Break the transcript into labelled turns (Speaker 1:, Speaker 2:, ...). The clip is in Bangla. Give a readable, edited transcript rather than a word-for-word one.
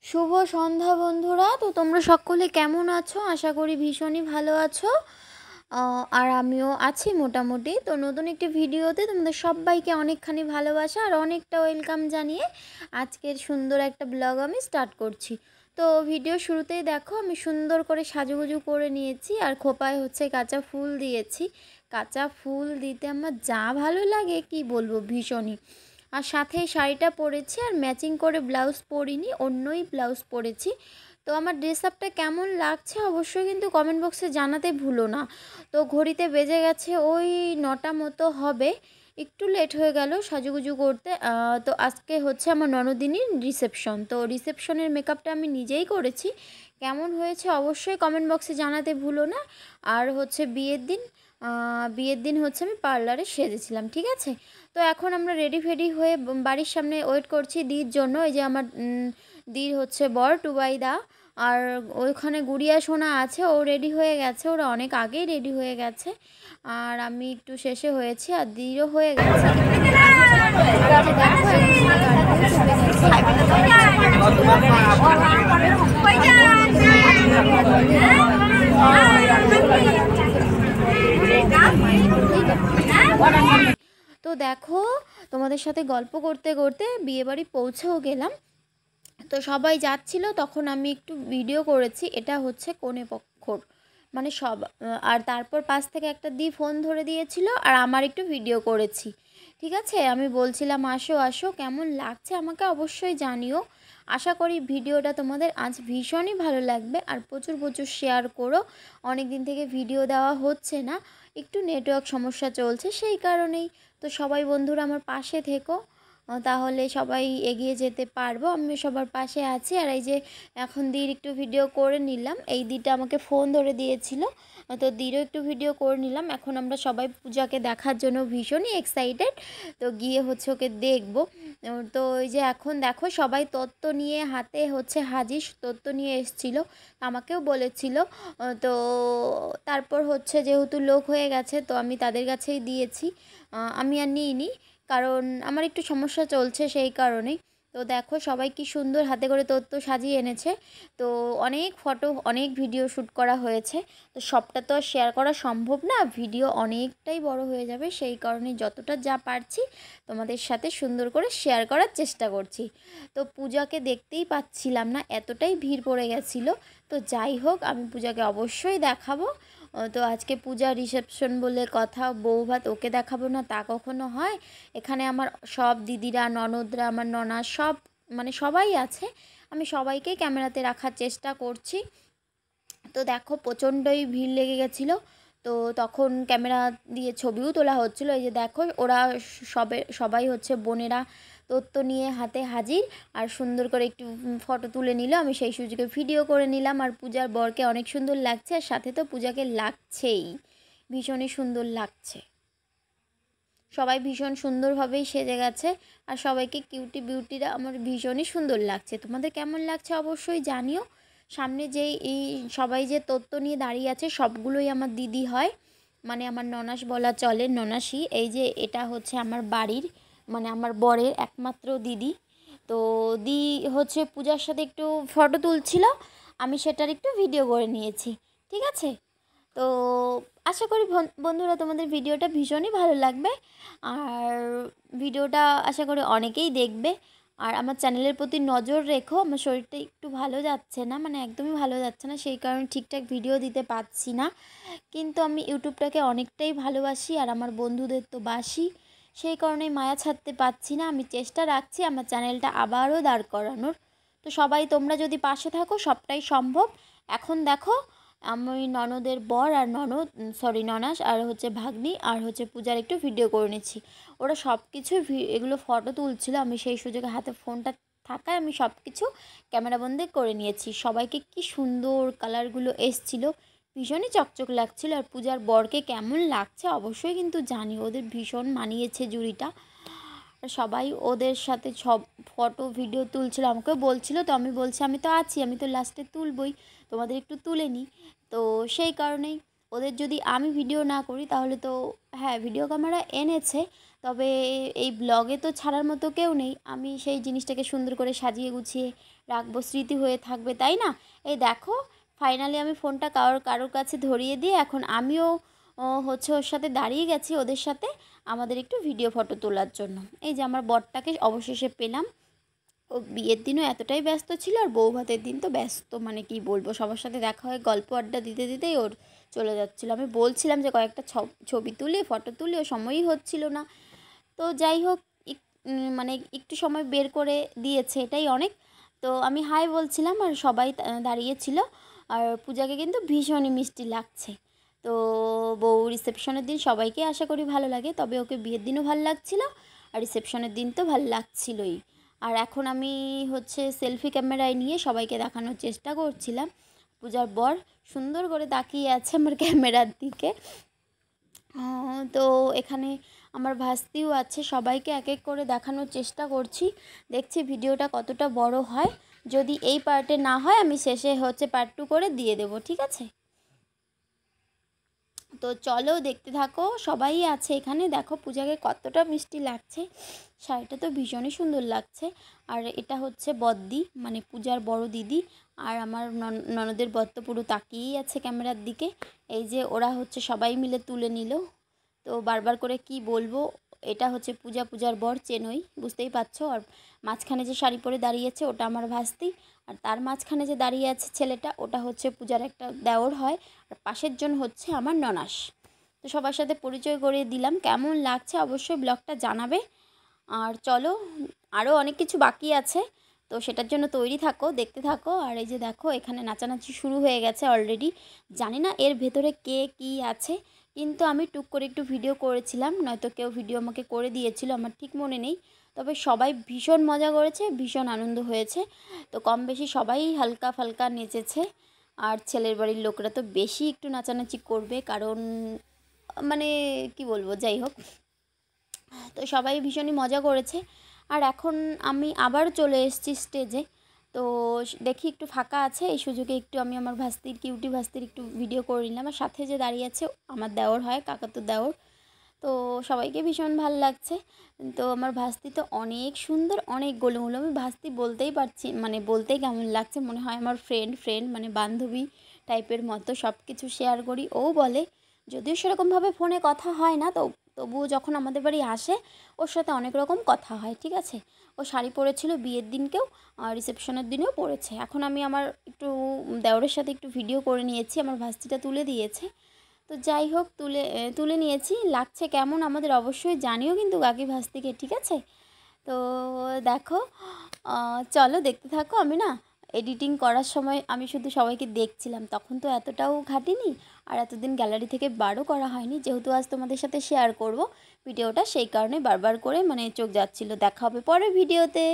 Speaker 1: শুভ সন্ধ্যা বন্ধুরা। তো তোমরা সকলে কেমন আছো? আশা করি ভীষণই ভালো আছো। আর আমিও আছি মোটামুটি। তো নতুন একটি ভিডিওতে তোমাদের সবাইকে অনেকখানি ভালোবাসা আর অনেকটা ওয়েলকাম জানিয়ে আজকের সুন্দর একটা ব্লগ আমি স্টার্ট করছি। তো ভিডিও শুরুতেই দেখো আমি সুন্দর করে সাজুগুজু করে নিয়েছি আর খোপায় হচ্ছে কাঁচা ফুল দিয়েছি। কাঁচা ফুল দিতে আমার যা ভালো লাগে কি বলবো, ভীষণই। আর সাথে শাড়িটা পরেছি আর ম্যাচিং করে ব্লাউজ পরিনি, অন্যই ব্লাউজ পরেছি। তো আমার ড্রেস আপটা কেমন লাগছে অবশ্যই কিন্তু কমেন্ট বক্সে জানাতে ভুলো না। তো ঘড়িতে বেজে গেছে ওই 9টা মতো হবে, একটু লেট হয়ে গেল সাজুগুজু করতে। তো আজকে হচ্ছে আমার ননদিনীর রিসেপশন। তো রিসেপশনের মেকআপটা আমি নিজেই করেছি। কেমন হয়েছে অবশ্যই কমেন্ট বক্সে জানাতে ভুলো না। আর হচ্ছে বিয়ের দিন হচ্ছে আমি পার্লারে সেজেছিলাম, ঠিক আছে। তো এখন আমরা রেডি ফেডি হয়ে বাড়ির সামনে ওয়েট করছি দির জন্য। এই যে আমার দির হচ্ছে বর টুবাইদা, আর ওইখানে গুড়িয়া সোনা আছে, ও রেডি হয়ে গেছে, ওরা অনেক আগেই রেডি হয়ে গেছে। আর আমি একটু শেষে হয়েছি আর দিরও হয়ে গেছে। আর এই যে দেখো তো দেখো তোমাদের সাথে গল্প করতে করতে বিয়েবাড়ি পৌঁছেও গেলাম। তো সবাই যাচ্ছিল তখন আমি একটু ভিডিও করেছি। এটা হচ্ছে কনে পক্ষর, মানে সব। আর তারপর পাশ থেকে একটা ফোন ধরে দিয়েছিল আর আমার একটু ভিডিও করেছি, ঠিক আছে। আমি বলছিলাম আসো আসো, কেমন লাগছে আমাকে অবশ্যই জানিও। আশা করি ভিডিওটা তোমাদের আজ ভীষণই ভালো লাগবে আর প্রচুর প্রচুর শেয়ার করো। অনেক দিন থেকে ভিডিও দেওয়া হচ্ছে না, একটু নেটওয়ার্ক সমস্যা চলছে সেই কারণেই। তো সবাই বন্ধুরা আমার পাশে থেকো, তাহলে সবাই এগিয়ে যেতে পারবো। আমি সবার পাশে আছি। আর এই যে এখন দির একটু ভিডিও করে নিলাম, এই দিটা আমাকে ফোন ধরে দিয়েছিল, তো দিরও একটু ভিডিও করে নিলাম। এখন আমরা সবাই পূজাকে দেখার জন্য ভীষণই এক্সাইটেড। তো গিয়ে হচ্ছে ওকে দেখবো। তো এই যে এখন দেখো সবাই তত্ত্ব নিয়ে হাতে হচ্ছে হাজির তত্ত্ব নিয়ে এসেছিলো, আমাকেও বলেছিল। তো তারপর হচ্ছে যেহেতু লোক হয়ে গেছে তো আমি তাদের কাছেই দিয়েছি, আমি আর নিইনি, কারণ আমার একটু সমস্যা চলছে সেই কারণেই। তো দেখো সবাই কি সুন্দর হাতে করে তত্ত্ব সাজিয়ে এনেছে। তো অনেক ফটো অনেক ভিডিও শ্যুট করা হয়েছে। তো সবটা তো আর শেয়ার করা সম্ভব না, ভিডিও অনেকটাই বড় হয়ে যাবে, সেই কারণে যতটা যা পারছি তোমাদের সাথে সুন্দর করে শেয়ার করার চেষ্টা করছি। তো পূজাকে দেখতেই পাচ্ছিলাম না, এতটাই ভিড় পড়ে গেছিলো। তো যাই হোক আমি পূজাকে অবশ্যই দেখাবো। তো আজকে পূজা রিসেপশন বলে কথা, বউ ভাত ওকে দেখাবো না তা কখনো হয়। এখানে আমার সব দিদিরা ননদরা আমার ননা সব, মানে সবাই আছে। আমি সবাইকেই ক্যামেরাতে রাখার চেষ্টা করছি। তো দেখো প্রচণ্ডই ভিড় লেগে গেছিলো। তো তখন ক্যামেরা দিয়ে ছবিও তোলা হচ্ছিলো। এই যে দেখো ওরা সবাই হচ্ছে বোনেরা তত্ত্ব নিয়ে হাতে হাজির আর সুন্দর করে একটু ফটো তুলে নিল। আমি সেই সুযোগে ভিডিও করে নিলাম। আর পূজার বরকে অনেক সুন্দর লাগছে আর সাথে তো পূজাকে লাগছেই, ভীষণই সুন্দর লাগছে। সবাই ভীষণ সুন্দরভাবেই সেজে গেছে আর সবাইকে কিউটি বিউটিরা আমার ভীষণই সুন্দর লাগছে। তোমাদের কেমন লাগছে অবশ্যই জানিও। সামনে যেই এই সবাই যে তত্ত্ব নিয়ে দাঁড়িয়ে আছে সবগুলোই আমার দিদি হয়, মানে আমার ননাস বলা চলে, ননাসই। এই যে এটা হচ্ছে আমার বাড়ির, মানে আমার বরের একমাত্র দিদি। তো দি হচ্ছে পূজার সাথে একটু ফটো তুলছিল, আমি সেটার একটু ভিডিও করে নিয়েছি, ঠিক আছে। তো আশা করি বন্ধুরা তোমাদের ভিডিওটা ভীষণই ভালো লাগবে। আর ভিডিওটা আশা করি অনেকেই দেখবে। আর আমার চ্যানেলের প্রতি নজর রেখো, আমার শরীরটা একটু ভালো যাচ্ছে না, মানে একদমই ভালো যাচ্ছে না, সেই কারণে ঠিকঠাক ভিডিও দিতে পারছি না। কিন্তু আমি ইউটিউবটাকে অনেকটাই ভালোবাসি আর আমার বন্ধুদের তো বাসি, সেই কারণেই মায়া ছাড়তে পারছি না। আমি চেষ্টা রাখছি আমার চ্যানেলটা আবারও দাঁড় করানোর। তো সবাই তোমরা যদি পাশে থাকো সবটাই সম্ভব। এখন দেখো আমি ননদের বর আর ননাস আর হচ্ছে ভাগ্নি আর হচ্ছে পূজার একটু ভিডিও করে নিচ্ছি। ওরা সব কিছু এগুলো ফটো তুলছিল, আমি সেই সুযোগে হাতে ফোনটা থাকায় আমি সব কিছু ক্যামেরাবন্দি করে নিয়েছি। সবাইকে কি সুন্দর কালারগুলো এসছিলো, ভীষণই চকচক লাগছিল। আর পূজার বরকে কেমন লাগছে অবশ্যই কিন্তু জানি, ওদের ভীষণ মানিয়েছে জুড়িটা। সবাই ওদের সাথে সব ফটো ভিডিও তুলছিল, আমাকেও বলছিল। তো আমি বলছি আমি তো আছি, আমি তো লাস্টে তুলবই, তোমাদের একটু তুলে নিই। তো সেই কারণেই ওদের যদি আমি ভিডিও না করি তাহলে তো, হ্যাঁ ভিডিও ক্যামেরা এনেছে, তবে এই ব্লগে তো ছাড়ার মতো কেউ নেই। আমি সেই জিনিসটাকে সুন্দর করে সাজিয়ে গুছিয়ে রাখবো, স্মৃতি হয়ে থাকবে, তাই না? এই দেখো ফাইনালি আমি ফোনটা কারোর কাছে ধরিয়ে দিয়ে এখন আমিও হচ্ছে ওর সাথে দাঁড়িয়ে গেছি, ওদের সাথে আমাদের একটু ভিডিও ফটো তোলার জন্য। এই যে আমার বরটাকে অবশেষে পেলাম। ও বিয়ের দিনও এতটাই ব্যস্ত ছিল, আর বউ ভাতের দিন তো ব্যস্ত, মানে কি বলবো, সবার সাথে দেখা হয়, গল্প আড্ডা দিতে দিতেই ওর চলে যাচ্ছিলো। আমি বলছিলাম যে কয়েকটা ছবি তুলি, ফটো তুলি, ও সময়ই হচ্ছিল না। তো যাই হোক, মানে একটু সময় বের করে দিয়েছে, এটাই অনেক। তো আমি হাই বলছিলাম আর সবাই দাঁড়িয়েছিল। আর পূজাকে কিন্তু ভীষণই মিষ্টি লাগছে। তো বউ রিসেপশনের দিন সবাইকে আশা করি ভালো লাগে, তবে ওকে বিয়ের দিনও ভালো লাগছিলো আর রিসেপশনের দিন তো ভালো লাগছিলোই। আর এখন আমি হচ্ছে সেলফি ক্যামেরায় নিয়ে সবাইকে দেখানোর চেষ্টা করছিলাম। পূজার বর সুন্দর করে তাকিয়ে আছে আমার ক্যামেরার দিকে। তো এখানে আমার ভাস্তিও আছে, সবাইকে এক এক করে দেখানোর চেষ্টা করছি, দেখছি ভিডিওটা কতটা বড় হয়। যদি এই পার্টে না হয় আমি শেষে হচ্ছে পার্ট 2 করে দিয়ে দেবো, ঠিক আছে? তো চলো দেখতে থাকো, সবাই আছে এখানে। দেখো পূজাকে কতটা মিষ্টি লাগছে, শাড়িটা তো ভীষণই সুন্দর লাগছে। আর এটা হচ্ছে বদ্দি, মানে পূজার বড় দিদি। আর আমার ননদের বর তো পুরো তাকিয়েই আছে ক্যামেরার দিকে। এই যে ওরা হচ্ছে সবাই মিলে তুলে নিল। তো বারবার করে কি বলবো, এটা হচ্ছে পূজার বর, চেনই, বুঝতেই পারছো। আর মাঝখানে যে শাড়ি পরে দাঁড়িয়েছে ওটা আমার ভাস্তি। আর তার মাঝখানে যে দাঁড়িয়ে আছে ছেলেটা, ওটা হচ্ছে পূজার একটা দেওর হয়। আর পাশের জন হচ্ছে আমার ননাস। তো সবার সাথে পরিচয় করিয়ে দিলাম। কেমন লাগছে অবশ্যই ব্লগটা জানাবে। আর চলো, আরও অনেক কিছু বাকি আছে, তো সেটার জন্য তৈরি থাকো, দেখতে থাকো। আর এই যে দেখো এখানে নাচানাচি শুরু হয়ে গেছে অলরেডি। জানি না এর ভেতরে কে কী আছে, কিন্তু আমি টুক করে একটু ভিডিও করেছিলাম, নয়তো কেউ ভিডিও আমাকে করে দিয়েছিল, আমার ঠিক মনে নেই। তবে সবাই ভীষণ মজা করেছে, ভীষণ আনন্দ হয়েছে। তো কম বেশি সবাই হালকা ফালকা নেচেছে। আর ছেলের বাড়ির লোকরা তো বেশি একটু নাচানাচি করবে, কারণ মানে কি বলবো, যাই হোক। তো সবাই ভীষণই মজা করেছে। আর এখন আমি আবার চলে এসেছি স্টেজে। তো দেখি একটু ফাঁকা আছে, এই সুযোগে একটু আমি আমার ভাস্তির, কিউটি ভাস্তির একটু ভিডিও করে নিলাম। আর সাথে যে দাঁড়িয়ে আছে আমার দেওর হয়, কাকাতো দেওর। তো সবাইকে ভীষণ ভালো লাগছে। তো আমার ভাস্তি তো অনেক সুন্দর, অনেক গোলুমোলু। আমি ভাস্তি বলতেই পারছি, মানে বলতেই কেমন লাগছে, মনে হয় আমার ফ্রেন্ড মানে বান্ধবী টাইপের মতো, সব কিছু শেয়ার করি। ও বলে, যদিও সেরকমভাবে ফোনে কথা হয় না, তো তবুও যখন আমাদের বাড়ি আসে ওর সাথে অনেক রকম কথা হয়, ঠিক আছে? ও শাড়ি পরেছিল বিয়ের দিনকেও, আর রিসেপশনের দিনেও পরেছে। এখন আমি আমার একটু দেওরের সাথে একটু ভিডিও করে নিয়েছি, আমার ভাস্তিটা তুলে দিয়েছে। তো যাই হোক, তুলে নিয়েছি। লাগছে কেমন আমাদের অবশ্যই জানিও কিন্তু কাকি ভাস্তিকে, ঠিক আছে? তো দেখো, চলো দেখতে থাকো। আমি না এডিটিং করার সময় আমি শুধু সবাইকে দেখছিলাম, তখন তো এতটাও ঘাটিনি, আর এতদিন গ্যালারি থেকে বারও করা হয়নি, যেহেতু আজ তোমাদের সাথে শেয়ার করব ভিডিওটা, সেই কারণে বারবার করে মানে চোখ যাচ্ছিলো। দেখা হবে পরের ভিডিওতে।